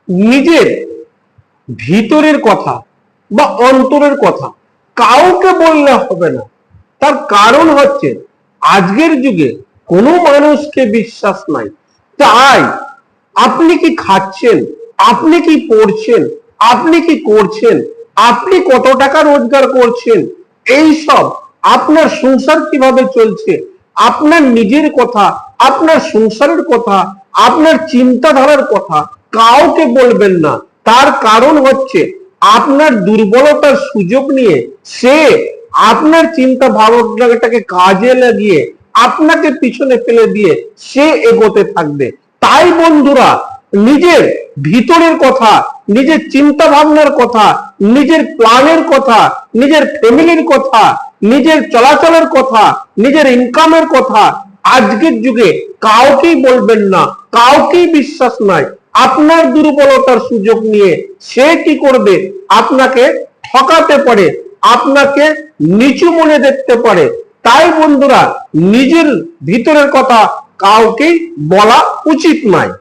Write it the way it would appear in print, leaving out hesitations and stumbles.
নিজের ভিতরের কথা বা অন্তরের কথা কাউকে বললে হবে না। তার কারণ হচ্ছে আজকের যুগে কোনো মানুষকে বিশ্বাস নাই। তাই আপনি কি খাচ্ছেন, আপনি কি পড়ছেন, আপনি কি করছেন, আপনি কত টাকা রোজগার করছেন, এই সব আপনার সংসার কিভাবে চলছে, আপনার নিজের কথা, আপনার সংসারের কথা, আপনার চিন্তাধারার কথা কাউকে বলবেন না। তার কারণ হচ্ছে আপনার দুর্বলতার সুযোগ নিয়ে সে আপনার চিন্তা ভাবনাটাকে কাজে লাগিয়ে আপনাকে পিছনে ফেলে দিয়ে সে এগোতে থাকবে। তাই বন্ধুরা, নিজের ভিতরের কথা, নিজের চিন্তা ভাবনার কথা, নিজের প্ল্যানের কথা, নিজের ফ্যামিলির কথা, নিজের চলাচলের কথা, নিজের ইনকামের কথা আজকের যুগে কাউকেই বলবেন না, কাউকেই বিশ্বাস নাই। আপনার দুর্বলতার সুযোগ নিয়ে সে কি করবে, আপনাকে ঠকাতে পারে, আপনাকে নিচু মনে দেখতে পারে। তাই বন্ধুরা, নিজের ভিতরের কথা কাউকেই বলা উচিত নয়।